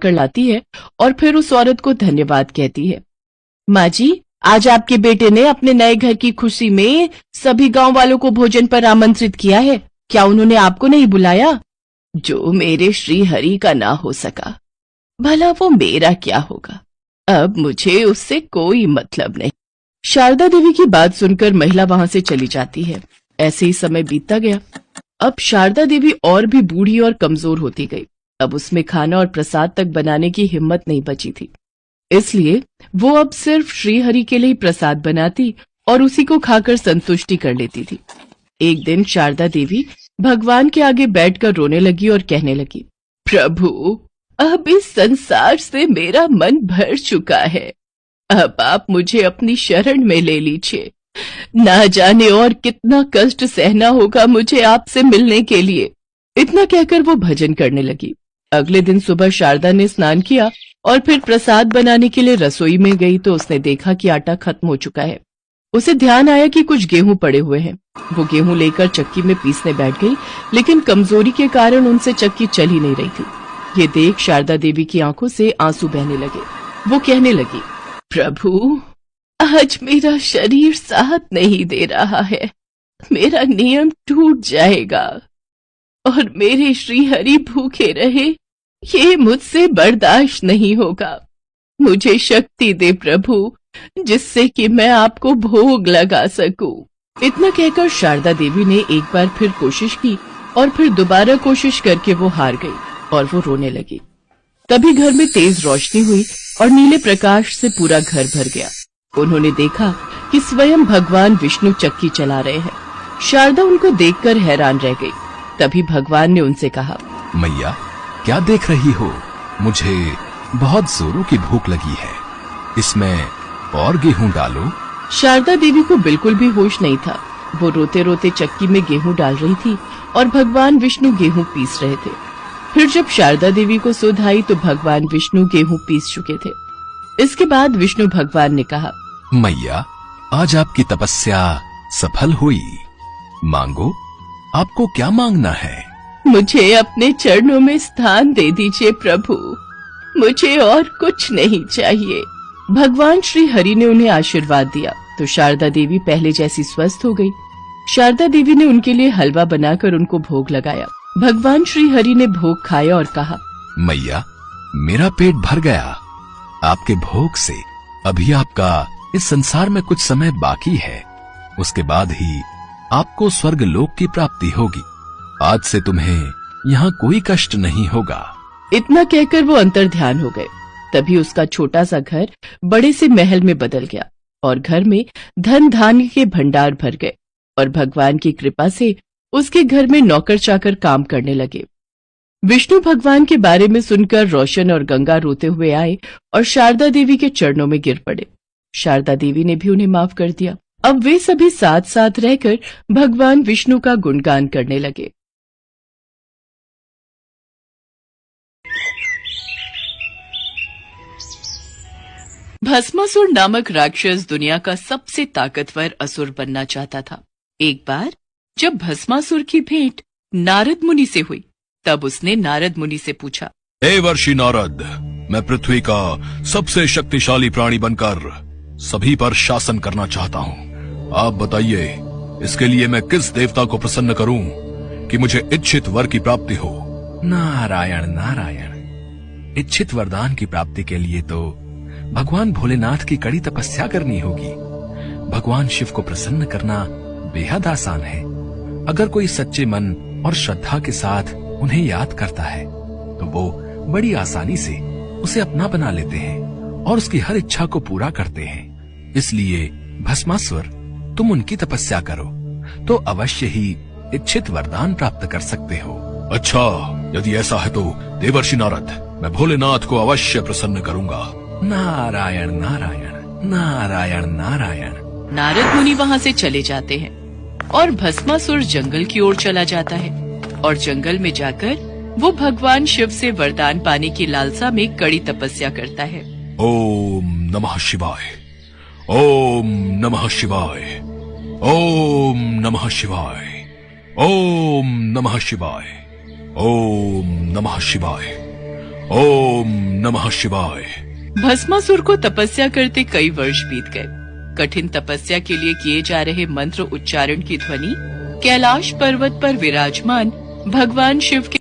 कर लाती है और फिर उस औरत को धन्यवाद कहती है। माँ जी, आज आपके बेटे ने अपने नए घर की खुशी में सभी गांव वालों को भोजन पर आमंत्रित किया है। क्या उन्होंने आपको नहीं बुलाया? जो मेरे श्री हरि का ना हो सका, भला वो मेरा क्या होगा? अब मुझे उससे कोई मतलब नहीं। शारदा देवी की बात सुनकर महिला वहां से चली जाती है। ऐसे ही समय बीतता गया। अब शारदा देवी और भी बूढ़ी और कमजोर होती गई। अब उसमें खाना और प्रसाद तक बनाने की हिम्मत नहीं बची थी, इसलिए वो अब सिर्फ श्रीहरि के लिए प्रसाद बनाती और उसी को खाकर संतुष्टि कर लेती थी। एक दिन शारदा देवी भगवान के आगे बैठकर रोने लगी और कहने लगी, प्रभु, अब इस संसार से मेरा मन भर चुका है। अब आप मुझे अपनी शरण में ले लीजिए। ना जाने और कितना कष्ट सहना होगा मुझे आपसे मिलने के लिए। इतना कहकर वो भजन करने लगी। अगले दिन सुबह शारदा ने स्नान किया और फिर प्रसाद बनाने के लिए रसोई में गई तो उसने देखा कि आटा खत्म हो चुका है। उसे ध्यान आया कि कुछ गेहूं पड़े हुए हैं। वो गेहूं लेकर चक्की में पीसने बैठ गई, लेकिन कमजोरी के कारण उनसे चक्की चल ही नहीं रही थी। ये देख शारदा देवी की आंखों से आंसू बहने लगे। वो कहने लगी, प्रभु, आज मेरा शरीर साथ नहीं दे रहा है। मेरा नियम टूट जाएगा और मेरे श्रीहरि भूखे रहे, ये मुझसे बर्दाश्त नहीं होगा। मुझे शक्ति दे प्रभु, जिससे कि मैं आपको भोग लगा सकूं। इतना कहकर शारदा देवी ने एक बार फिर कोशिश की और फिर दोबारा कोशिश करके वो हार गई और वो रोने लगी। तभी घर में तेज रोशनी हुई और नीले प्रकाश से पूरा घर भर गया। उन्होंने देखा कि स्वयं भगवान विष्णु चक्की चला रहे हैं। शारदा उनको देखकर हैरान रह गई। तभी भगवान ने उनसे कहा, मैया, क्या देख रही हो? मुझे बहुत जोरों की भूख लगी है, इसमें और गेहूं डालो। शारदा देवी को बिल्कुल भी होश नहीं था। वो रोते रोते चक्की में गेहूं डाल रही थी और भगवान विष्णु गेहूं पीस रहे थे। फिर जब शारदा देवी को सुध आई तो भगवान विष्णु गेहूं पीस चुके थे। इसके बाद विष्णु भगवान ने कहा, मैया, आज आपकी तपस्या सफल हुई। मांगो, आपको क्या मांगना है? मुझे अपने चरणों में स्थान दे दीजिए प्रभु, मुझे और कुछ नहीं चाहिए। भगवान श्री हरि ने उन्हें आशीर्वाद दिया तो शारदा देवी पहले जैसी स्वस्थ हो गई। शारदा देवी ने उनके लिए हलवा बनाकर उनको भोग लगाया। भगवान श्री हरि ने भोग खाया और कहा, मैया, मेरा पेट भर गया। आपके भोग से अभी आपका इस संसार में कुछ समय बाकी है, उसके बाद ही आपको स्वर्ग लोक की प्राप्ति होगी। आज से तुम्हें यहाँ कोई कष्ट नहीं होगा। इतना कहकर वो अंतर ध्यान हो गए। तभी उसका छोटा सा घर बड़े से महल में बदल गया और घर में धन धान्य के भंडार भर गए और भगवान की कृपा से उसके घर में नौकर चाकर काम करने लगे। विष्णु भगवान के बारे में सुनकर रोशन और गंगा रोते हुए आए और शारदा देवी के चरणों में गिर पड़े। शारदा देवी ने भी उन्हें माफ कर दिया। अब वे सभी साथ साथ रहकर भगवान विष्णु का गुणगान करने लगे। भस्मासुर नामक राक्षस दुनिया का सबसे ताकतवर असुर बनना चाहता था। एक बार जब भस्मासुर की भेंट नारद मुनि से हुई, तब उसने नारद मुनि से पूछा, देवर्षि नारद, मैं पृथ्वी का सबसे शक्तिशाली प्राणी बनकर सभी पर शासन करना चाहता हूँ। आप बताइए, इसके लिए मैं किस देवता को प्रसन्न करूं कि मुझे इच्छित वर की प्राप्ति हो? नारायण नारायण, इच्छित वरदान की प्राप्ति के लिए तो भगवान भोलेनाथ की कड़ी तपस्या करनी होगी। भगवान शिव को प्रसन्न करना बेहद आसान है। अगर कोई सच्चे मन और श्रद्धा के साथ उन्हें याद करता है तो वो बड़ी आसानी से उसे अपना बना लेते हैं और उसकी हर इच्छा को पूरा करते हैं। इसलिए भस्मासुर, तुम उनकी तपस्या करो तो अवश्य ही इच्छित वरदान प्राप्त कर सकते हो। अच्छा, यदि ऐसा है तो देवर्षि नारद, मैं भोलेनाथ को अवश्य प्रसन्न करूंगा। नारायण नारायण नारायण नारायण। नारद मुनि वहाँ से चले जाते हैं और भस्मासुर जंगल की ओर चला जाता है और जंगल में जाकर वो भगवान शिव से वरदान पाने की लालसा में कड़ी तपस्या करता है। ओम नमः शिवाय, ओम नमः शिवाय, ओम नमः शिवाय, ओम नमः शिवाय, ओम नमः शिवाय, ओम नमः शिवाय। भस्मासुर को तपस्या करते कई वर्ष बीत गए। कठिन तपस्या के लिए किए जा रहे मंत्र उच्चारण की ध्वनि कैलाश पर्वत पर विराजमान भगवान शिव के